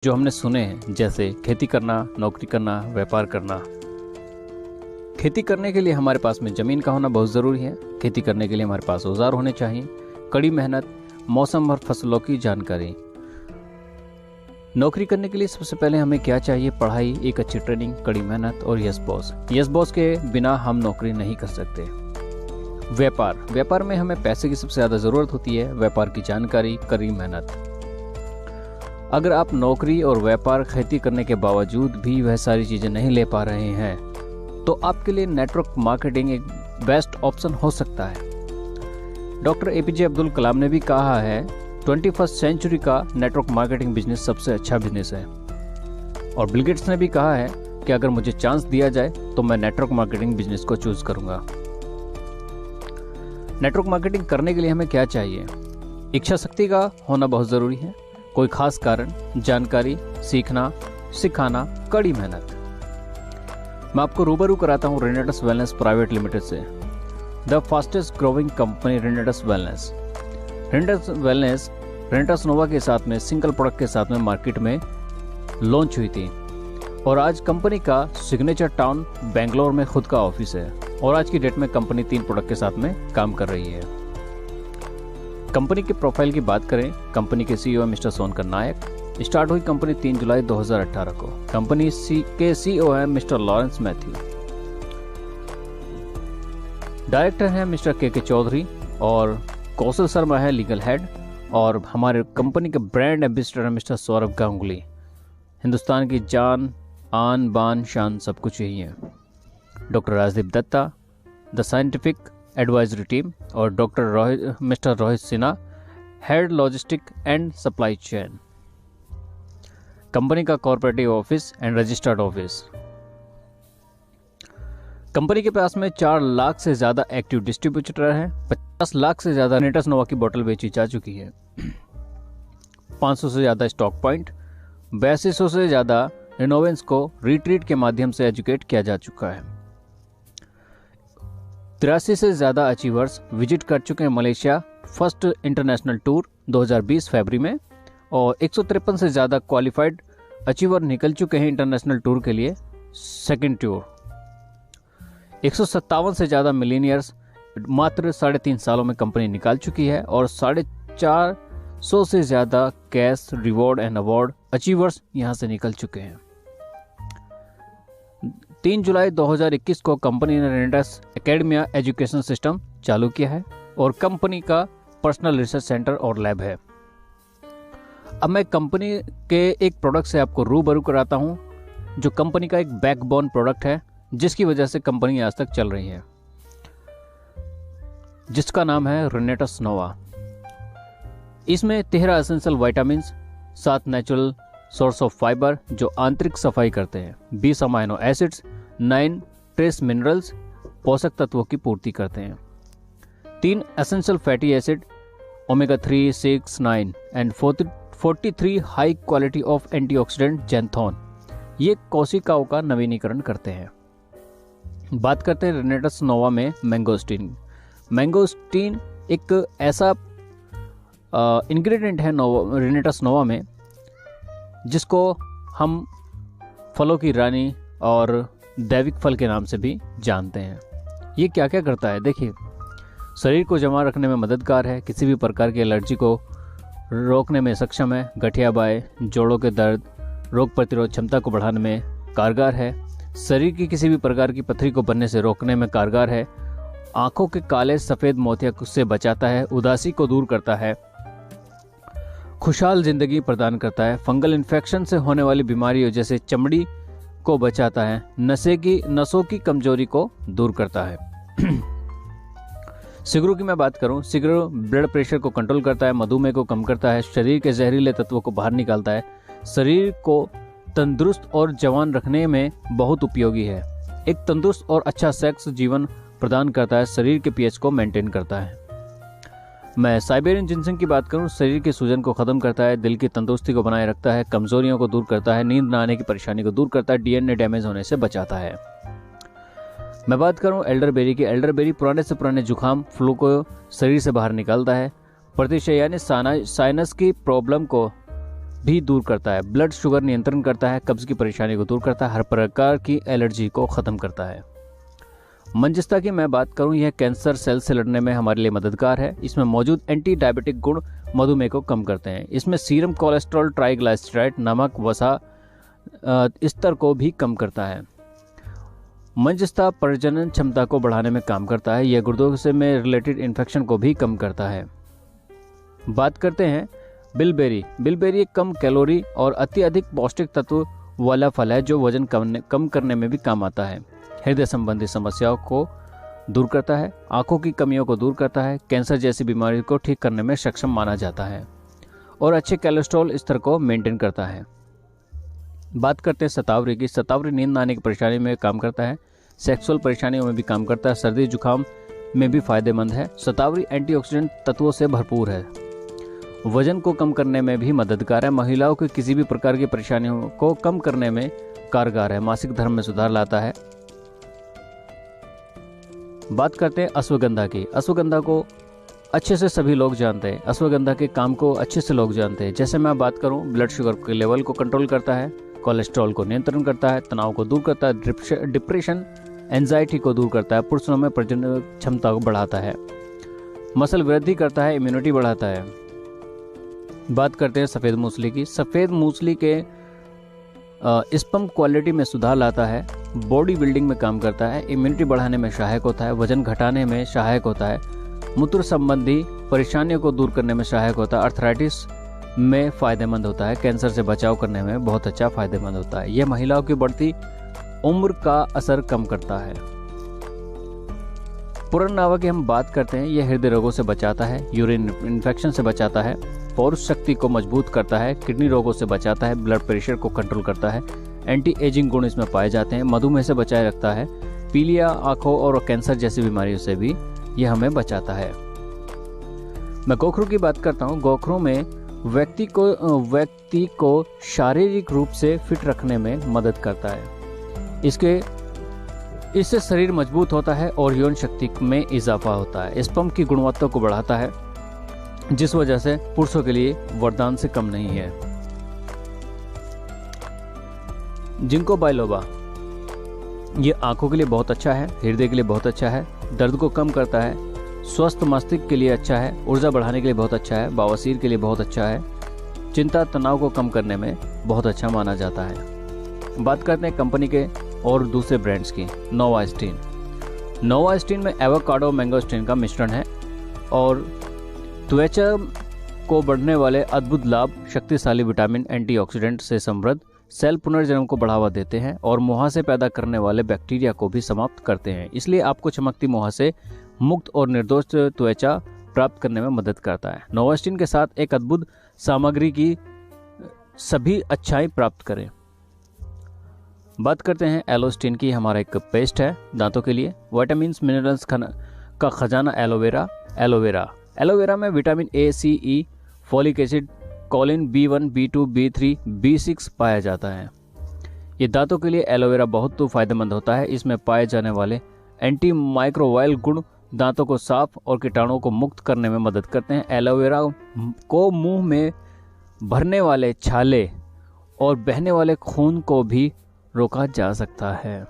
जो हमने सुने हैं, जैसे खेती करना, नौकरी करना, व्यापार करना। खेती करने के लिए हमारे पास में ज़मीन का होना बहुत ज़रूरी है। खेती करने के लिए हमारे पास औजार होने चाहिए, कड़ी मेहनत, मौसम और फसलों की जानकारी। नौकरी करने के लिए सबसे पहले हमें क्या चाहिए? पढ़ाई, एक अच्छी ट्रेनिंग, कड़ी मेहनत और यस बॉस। यस बॉस के बिना हम नौकरी नहीं कर सकते। व्यापार में हमें पैसे की सबसे ज़्यादा ज़रूरत होती है। व्यापार की जानकारी, कड़ी मेहनत। अगर आप नौकरी और व्यापार, खेती करने के बावजूद भी वह सारी चीज़ें नहीं ले पा रहे हैं तो आपके लिए नेटवर्क मार्केटिंग एक बेस्ट ऑप्शन हो सकता है। डॉक्टर एपीजे अब्दुल कलाम ने भी कहा है 21st सेंचुरी का नेटवर्क मार्केटिंग बिजनेस सबसे अच्छा बिजनेस है। और बिल गेट्स ने भी कहा है कि अगर मुझे चांस दिया जाए तो मैं नेटवर्क मार्केटिंग बिजनेस को चूज करूंगा। नेटवर्क मार्केटिंग करने के लिए हमें क्या चाहिए? इच्छा शक्ति का होना बहुत ज़रूरी है, कोई खास कारण, जानकारी, सीखना, सिखाना, कड़ी मेहनत। मैं आपको रूबरू कराता हूँ रेनेटस वेलनेस प्राइवेट लिमिटेड से। The fastest growing company Renatus Wellness. Renatus Wellness Renatus Nova के साथ में सिंगल प्रोडक्ट के साथ में मार्केट में लॉन्च हुई थी और आज कंपनी का सिग्नेचर टाउन बेंगलोर में खुद का ऑफिस है और आज की डेट में कंपनी 3 प्रोडक्ट के साथ में काम कर रही है। कंपनी के प्रोफाइल की बात करें, कंपनी के सीईओ मिस्टर सोनकर नायक। स्टार्ट हुई कंपनी 3 जुलाई 2018 को। कंपनी के सीईओ है मिस्टर लॉरेंस मैथ्यू। डायरेक्टर है मिस्टर के चौधरी और कौशल शर्मा है लीगल हेड। और हमारे कंपनी के ब्रांड एम्बेसडर है मिस्टर सौरभ गांगुली। हिंदुस्तान की जान, आन बान शान सब कुछ यही है। Doctor Rajdeep Datta, the scientific advisory team. और doctor mister Rohit Sinha, head logistic and supply chain. Company का corporative office and registered office. Company के पास में 4 लाख से ज़्यादा एक्टिव डिस्ट्रीब्यूटर हैं। 50 लाख से ज़्यादा रेनेटस नोवा की बोतल बेची जा चुकी है। 500 से ज़्यादा स्टॉक पॉइंट, 8200 से ज़्यादा रिनोवेंस को रिट्रीट के माध्यम से एजुकेट किया जा चुका है। 83 से ज़्यादा अचीवर्स विजिट कर चुके हैं मलेशिया फर्स्ट इंटरनेशनल टूर 2020 फरवरी में। और 153 से ज़्यादा क्वालिफाइड अचीवर निकल चुके हैं इंटरनेशनल टूर के लिए सेकंड टूर। 157 से ज़्यादा मिलीनियर्स मात्र 3.5 सालों में कंपनी निकाल चुकी है और 450 से ज़्यादा cash, reward and award achievers यहाँ से निकल चुके हैं। 3 जुलाई 2021 को कंपनी ने रेनेटस एकेडमिया एजुकेशन सिस्टम चालू किया है और कंपनी का पर्सनल रिसर्च सेंटर और लैब है। अब मैं कंपनी के एक प्रोडक्ट से आपको रूबरू कराता हूं जो कंपनी का एक बैकबोन प्रोडक्ट है जिसकी वजह से कंपनी आज तक चल रही है, जिसका नाम है रेनेटस नोवा। इसमें 13 essential vitamins, 7 natural source of fibre जो आंतरिक सफाई करते हैं, 20 अमाइनो एसिड्स, 9 ट्रेस मिनरल्स पोषक तत्वों की पूर्ति करते हैं, 3 essential fatty acid omega 3, 6, 9 and 43 high quality of antioxidant xanthone, ये कोशिकाओं का नवीनीकरण करते हैं। बात करते हैं रेनेटस नोवा में मैंगोस्टीन। मैंगोस्टीन एक ऐसा इंग्रेडिएंट है रेनेटस नोवा में जिसको हम फलों की रानी और दैविक फल के नाम से भी जानते हैं। ये क्या क्या करता है? देखिए, शरीर को जमा रखने में मददगार है, किसी भी प्रकार की एलर्जी को रोकने में सक्षम है, गठिया बाय, जोड़ों के दर्द, रोग प्रतिरोध क्षमता को बढ़ाने में कारगर है, शरीर की किसी भी प्रकार की पथरी को बनने से रोकने में कारगर है, आंखों के काले सफ़ेद मोतिया से बचाता है, उदासी को दूर करता है, खुशहाल जिंदगी प्रदान करता है, फंगल इन्फेक्शन से होने वाली बीमारियों जैसे चमड़ी को बचाता है, नसों की कमजोरी को दूर करता है। सिगरू की मैं बात करूं, सिगरू ब्लड प्रेशर को कंट्रोल करता है, मधुमेह को कम करता है, शरीर के जहरीले तत्वों को बाहर निकालता है, शरीर को तंदुरुस्त और जवान रखने में बहुत उपयोगी है, एक तंदुरुस्त और अच्छा सेक्स जीवन प्रदान करता है, शरीर के पीएच को मेंटेन करता है। मैं साइबेरियन जिनसिंग की बात करूं, शरीर के सूजन को खत्म करता है, दिल की तंदुरुस्ती को बनाए रखता है, कमजोरियों को दूर करता है, नींद न आने की परेशानी को दूर करता है, डीएनए डैमेज होने से बचाता है। मैं बात करूं एल्डरबेरी की, एल्डरबेरी पुराने से पुराने जुकाम, फ्लू को शरीर से बाहर निकालता है, प्रतिशय यानी साइनस की प्रॉब्लम को भी दूर करता है, ब्लड शुगर नियंत्रण करता है, कब्ज की परेशानी को दूर करता है, हर प्रकार की एलर्जी को ख़त्म करता है। मंजिस्ता की मैं बात करूं, यह कैंसर सेल से लड़ने में हमारे लिए मददगार है। इसमें मौजूद एंटी डायबिटिक गुण मधुमेह को कम करते हैं। इसमें सीरम कोलेस्ट्रॉल, ट्राइग्लिसराइड, नमक, वसा स्तर को भी कम करता है। मंजिस्ता प्रजनन क्षमता को बढ़ाने में काम करता है। यह गुर्दों से में रिलेटेड इन्फेक्शन को भी कम करता है। बात करते हैं बिलबेरी। बिलबेरी एक कम कैलोरी और अत्यधिक पौष्टिक तत्व वाला फल है जो वजन कम करने में भी काम आता है। हृदय संबंधी समस्याओं को दूर करता है, आंखों की कमियों को दूर करता है, कैंसर जैसी बीमारी को ठीक करने में सक्षम माना जाता है और अच्छे कोलेस्ट्रॉल स्तर को मेंटेन करता है। बात करते हैं शतावरी की। शतावरी नींद आने की परेशानी में काम करता है, सेक्सुअल परेशानियों में भी काम करता है, सर्दी जुकाम में भी फायदेमंद है। शतावरी एंटीऑक्सीडेंट तत्वों से भरपूर है, वजन को कम करने में भी मददगार है, महिलाओं की किसी भी प्रकार की परेशानियों को कम करने में कारगर है, मासिक धर्म में सुधार लाता है। बात करते हैं अश्वगंधा की। अश्वगंधा को अच्छे से सभी लोग जानते हैं, अश्वगंधा के काम को अच्छे से लोग जानते हैं। जैसे मैं बात करूं, ब्लड शुगर के लेवल को कंट्रोल करता है, कोलेस्ट्रॉल को नियंत्रण करता है, तनाव को दूर करता है, डिप्रेशन एंजाइटी को दूर करता है, पुरुषों में प्रजनन क्षमता को बढ़ाता है, मसल वृद्धि करता है, इम्यूनिटी बढ़ाता है। बात करते हैं सफ़ेद मूसली की। सफ़ेद मूसली के स्पर्म क्वालिटी में सुधार लाता है, बॉडी बिल्डिंग में काम करता है, इम्यूनिटी बढ़ाने में सहायक होता है, वजन घटाने में सहायक होता है, मूत्र संबंधी परेशानियों को दूर करने में सहायक होता है, अर्थराइटिस में फ़ायदेमंद होता है, कैंसर से बचाव करने में बहुत अच्छा फ़ायदेमंद होता है। यह महिलाओं की बढ़ती उम्र का असर कम करता है। पुरननावा की हम बात करते हैं, यह हृदय रोगों से बचाता है, यूरिन इन्फेक्शन से बचाता है, पौरुष शक्ति को मजबूत करता है, किडनी रोगों से बचाता है, ब्लड प्रेशर को कंट्रोल करता है, एंटी एजिंग गुण इसमें पाए जाते हैं, मधुमेह से बचाए रखता है, पीलिया, आंखों और कैंसर जैसी बीमारियों से भी यह हमें बचाता है। मैं गोखरू की बात करता हूँ। गोखरू में व्यक्ति को शारीरिक रूप से फिट रखने में मदद करता है। इससे शरीर मजबूत होता है और यौन शक्ति में इजाफा होता है, स्पर्म की गुणवत्ता को बढ़ाता है, जिस वजह से पुरुषों के लिए वरदान से कम नहीं है। जिंको बाइलोबा, ये आंखों के लिए बहुत अच्छा है, हृदय के लिए बहुत अच्छा है, दर्द को कम करता है, स्वस्थ मस्तिष्क के लिए अच्छा है, ऊर्जा बढ़ाने के लिए बहुत अच्छा है, बवासीर के लिए बहुत अच्छा है, चिंता तनाव को कम करने में बहुत अच्छा माना जाता है। बात करते हैं कंपनी के और दूसरे ब्रांड्स की। नोवास्टिन। नोवास्टिन में एवोकाडो मैंगोस्टिन का मिश्रण है और त्वचा को बढ़ने वाले अद्भुत लाभ, शक्तिशाली विटामिन, एंटीऑक्सीडेंट से समृद्ध, सेल पुनर्जन्म को बढ़ावा देते हैं और मुहासे पैदा करने वाले बैक्टीरिया को भी समाप्त करते हैं। इसलिए आपको चमकती मुहासे मुक्त और निर्दोष त्वचा प्राप्त करने में मदद करता है। नोवास्टिन के साथ एक अद्भुत सामग्री की सभी अच्छाई प्राप्त करें। बात करते हैं एलोस्टिन की। हमारा एक पेस्ट है दांतों के लिए। विटामिन मिनरल्स का खजाना एलोवेरा। एलोवेरा में vitamin A, C, E, folic acid, choline, B1, B2, B3, B6 पाया जाता है। ये दांतों के लिए एलोवेरा बहुत फायदेमंद होता है। इसमें पाए जाने वाले एंटी माइक्रोवायल गुण दांतों को साफ और कीटाणुओं को मुक्त करने में मदद करते हैं। एलोवेरा को मुंह में भरने वाले छाले और बहने वाले खून को भी रोका जा सकता है।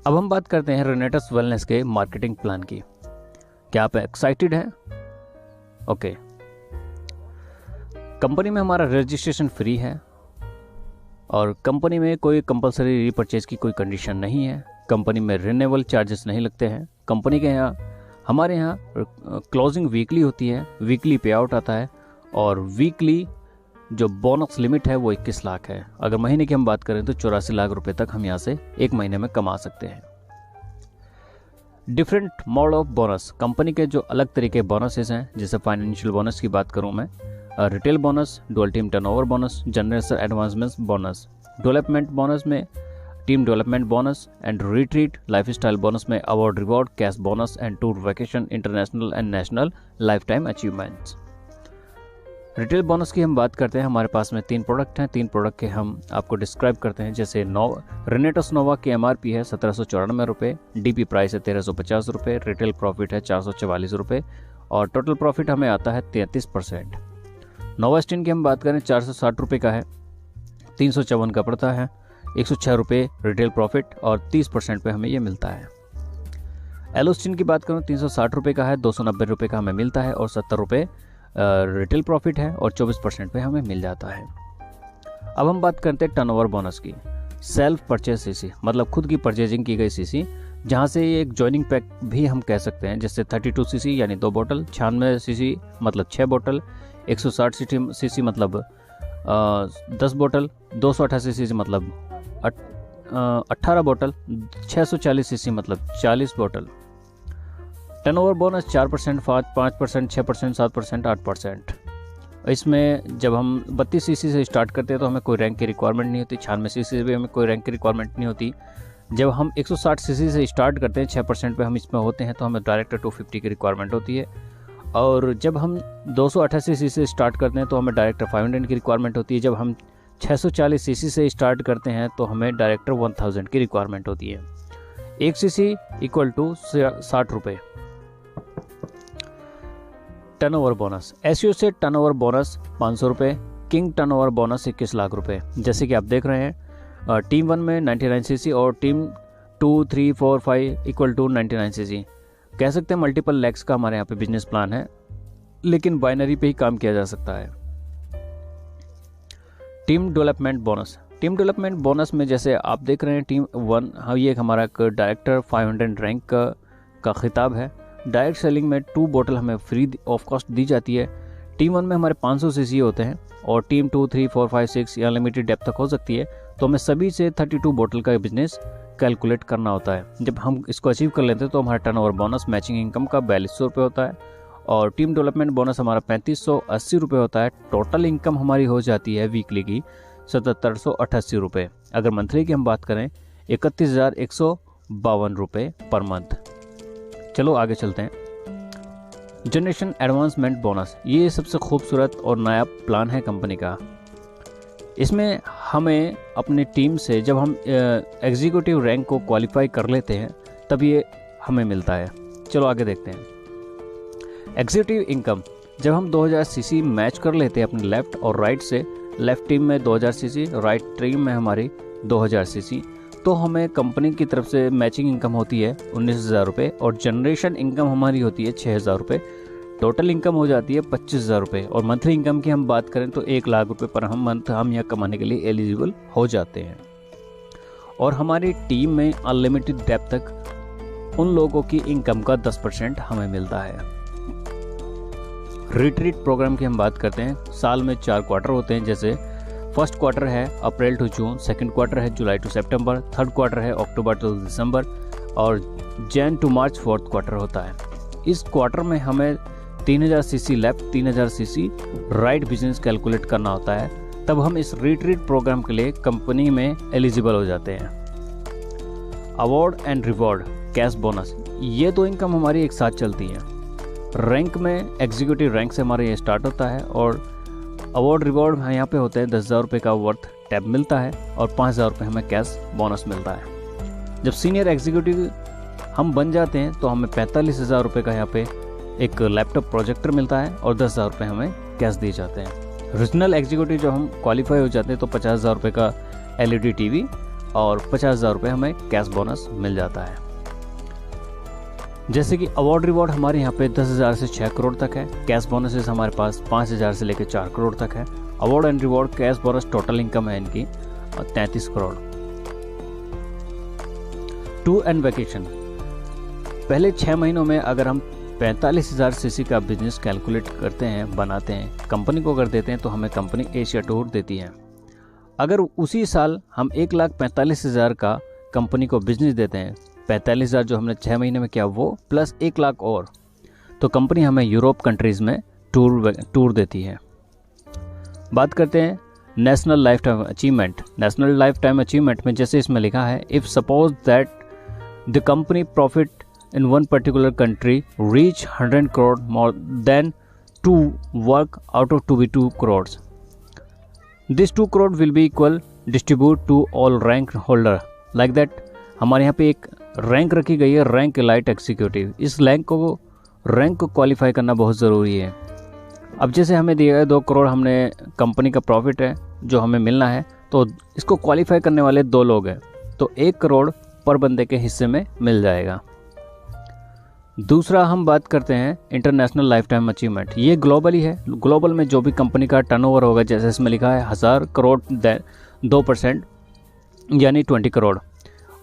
अब हम बात करते हैं रेनेटस वेलनेस के मार्केटिंग प्लान की। क्या आप एक्साइटेड हैं? ओके। कंपनी में हमारा रजिस्ट्रेशन फ्री है और कंपनी में कोई कंपलसरी रीपरचेज की कोई कंडीशन नहीं है। कंपनी में रिन्यूअल चार्जेस नहीं लगते हैं। कंपनी के हमारे यहाँ क्लोजिंग वीकली होती है, वीकली पे आउट आता है और वीकली जो बोनस लिमिट है वो 21 लाख है। अगर महीने की हम बात करें तो 84 लाख रुपए तक हम यहाँ से एक महीने में कमा सकते हैं। Different mode of bonus, company के जो अलग तरीके बोनसेस हैं, जैसे फाइनेंशियल बोनस की बात करूं मैं, retail bonus, dual team turnover bonus, generation advancement bonus, development bonus में team development bonus and retreat, lifestyle bonus में award reward, cash bonus and tour vacation, international and national life time achievements. Retail bonus की हम बात करते हैं। हमारे पास में 3 product हैं। 3 प्रोडक्ट के हम आपको डिस्क्राइब करते हैं। जैसे रेनेटस नोवा की MRP है 1794 रुपये, DP प्राइस है 1350 रुपये, रिटेल प्रॉफिट है 444 रुपये और टोटल प्रॉफिट हमें आता है 33%। नोवास्टिन की हम बात करें 460 रुपये का है, 354 का पड़ता है, 106 रुपये रिटेल प्रॉफिट और 30% पे हमें ये मिलता है। एलोस्टिन की बात करूँ 360 रुपये का है, 290 रुपये का हमें मिलता है और 70 रुपये रिटेल प्रॉफिट है और 24% पे हमें मिल जाता है। अब हम बात करते हैं टर्नओवर बोनस की। सेल्फ परचेज सीसी मतलब खुद की परचेजिंग की गई सीसी, जहाँ से ये एक जॉइनिंग पैक भी हम कह सकते हैं, जैसे 32 सीसी यानी 2 बोतल, 96 सीसी मतलब 6 बोतल, 160 सीसी मतलब 10 बोतल, 288 सीसी मतलब 18 बोतल, 640 सीसी मतलब 40 बोतल। Turnover bonus 4%, 5%, 6%, 7%, 8%। इसमें जब हम 32 सीसी से स्टार्ट करते हैं तो हमें कोई रैंक की रिक्वायरमेंट नहीं होती, 96 सीसी से भी हमें कोई रैंक की रिक्वायरमेंट नहीं होती। जब हम 160 सीसी से स्टार्ट करते हैं, 6% पे हम इसमें होते हैं, तो हमें डायरेक्टर 250 की रिक्वायरमेंट होती है। और जब हम 288 सीसी से स्टार्ट करते हैं तो हमें डायरेक्टर 500 की रिक्वायरमेंट होती है। जब हम 640 सीसी से स्टार्ट करते हैं तो हमें डायरेक्टर 1000 की रिक्वायरमेंट होती है। 1 सीसी इक्वल टू 60 रुपये। टर्नओवर बोनस, एसयू से टर्नओवर बोनस 500 रुपये, किंग टर्नओवर बोनस 21 लाख रुपए। जैसे कि आप देख रहे हैं टीम 1 में 99 सीसी और टीम 2, 3, 4, 5 इक्वल टू 99 सीसी। कह सकते हैं मल्टीपल लैक्स का हमारे यहाँ पे बिजनेस प्लान है, लेकिन बाइनरी पे ही काम किया जा सकता है। Team development bonus, team development bonus में जैसे आप देख रहे हैं टीम 1, हाँ ये हमारा डायरेक्टर 500 रैंक का खिताब है। डायरेक्ट सेलिंग में 2 बोतल हमें फ्री ऑफ कॉस्ट दी जाती है। टीम 1 में हमारे 500 सीसी होते हैं और टीम 2, 3, 4, 5, 6 या लिमिटेड डेप्थ तक हो सकती है, तो हमें सभी से 32 बोतल का बिजनेस कैलकुलेट करना होता है। जब हम इसको अचीव कर लेते हैं तो हमारा टर्नओवर बोनस मैचिंग इनकम का 4200 रुपये होता है और टीम डेवलपमेंट बोनस हमारा 3580 रुपये होता है। टोटल इनकम हमारी हो जाती है वीकली की 7788 रुपये। अगर मंथली की हम बात करें 31,152 रुपये पर मंथ। चलो आगे चलते हैं। जनरेशन एडवांसमेंट बोनस, ये सबसे खूबसूरत और नया प्लान है कंपनी का। इसमें हमें अपनी टीम से जब हम एग्जीक्यूटिव रैंक को क्वालिफाई कर लेते हैं तब ये हमें मिलता है। चलो आगे देखते हैं। एग्जीक्यूटिव इनकम, जब हम 2000 सीसी मैच कर लेते हैं अपने लेफ़्ट और राइट से, लेफ़्ट टीम में 2000 सीसी, राइट टीम में हमारी 2000 सीसी, तो हमें कंपनी की तरफ से मैचिंग इनकम होती है 19,000 रुपये और जनरेशन इनकम हमारी होती है 6,000 रुपये। टोटल इनकम हो जाती है 25,000 रुपये और मंथली इनकम की हम बात करें तो 1 लाख रुपये पर हम मंथ हम यहाँ कमाने के लिए एलिजिबल हो जाते हैं। और हमारी टीम में अनलिमिटेड डेप्थ तक उन लोगों की इनकम का 10% हमें मिलता है। रिट्रीट प्रोग्राम की हम बात करते हैं। साल में 4 क्वार्टर होते हैं, जैसे फर्स्ट क्वार्टर है April to June, second quarter है July to September, third quarter है अक्टूबर टू दिसंबर और Jan to March fourth quarter होता है। इस क्वार्टर में हमें 3000 CC left, 3000 CC right business calculate करना होता है, तब हम इस रिट्रीट प्रोग्राम के लिए कंपनी में एलिजिबल हो जाते हैं। Award and reward, cash bonus, ये 2 इनकम हमारी एक साथ चलती है। रैंक में एग्जीक्यूटिव रैंक से हमारा ये स्टार्ट होता है और अवार्ड रिवॉर्ड यहाँ पे होते हैं 10,000 रुपये का वर्थ टैब मिलता है और 5,000 रुपये हमें कैश बोनस मिलता है। जब सीनियर एग्जीक्यूटिव हम बन जाते हैं तो हमें 45,000 रुपये का यहाँ पे एक लैपटॉप प्रोजेक्टर मिलता है और 10,000 रुपये हमें कैश दिए जाते हैं। रीजनल एग्जीक्यूटिव जो हम क्वालिफाई हो जाते हैं तो 50,000 रुपये का LED टीवी और 50,000 रुपये हमें कैश बोनस मिल जाता है। जैसे कि अवार्ड रिवॉर्ड हमारे यहाँ पे 10,000 से 6 करोड़ तक है। कैश बोनसेस हमारे पास 5,000 से लेकर 4 करोड़ तक है। Award and reward cash bonus total income है इनकी 33 करोड़। टूर एंड वेकेशन, पहले 6 महीनों में अगर हम 45,000 सीसी का बिजनेस कैलकुलेट करते हैं, बनाते हैं, कंपनी को कर देते हैं तो हमें कंपनी एशिया टूर देती है। अगर उसी साल हम 1,45,000 का कंपनी को बिजनेस देते हैं, 45,000 जो हमने 6 महीने में किया वो प्लस 1 लाख और, तो कंपनी हमें यूरोप कंट्रीज़ में टूर देती है। बात करते हैं national life time achievement. National life time achievement में जैसे इसमें लिखा है, if suppose that the company profit in one particular country reach 100 crore more than to work out of 2 crores. This 2 crore will be equal distribute to all rank holder. Like that हमारे यहाँ पे एक rank रखी गई है, rank elite executive. इस rank को qualify करना बहुत ज़रूरी है। अब जैसे हमें दिया गया 2 करोड़ हमने कंपनी का प्रॉफिट है जो हमें मिलना है, तो इसको क्वालिफाई करने वाले 2 लोग हैं, तो 1 करोड़ पर बंदे के हिस्से में मिल जाएगा। दूसरा हम बात करते हैं इंटरनेशनल लाइफ टाइम अचीवमेंट। ये ग्लोबली है। ग्लोबल में जो भी कंपनी का टर्नओवर होगा, जैसे इसमें लिखा है 1000 करोड़ 2% यानी 20 करोड़,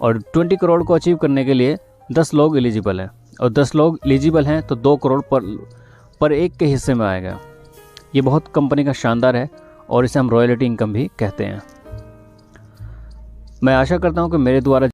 और 20 करोड़ को अचीव करने के लिए 10 लोग एलिजिबल हैं, और 10 लोग एलिजिबल हैं तो 2 करोड़ पर एक के हिस्से में आएगा। ये बहुत कंपनी का शानदार है और इसे हम रॉयल्टी इनकम भी कहते हैं। मैं आशा करता हूँ कि मेरे द्वारा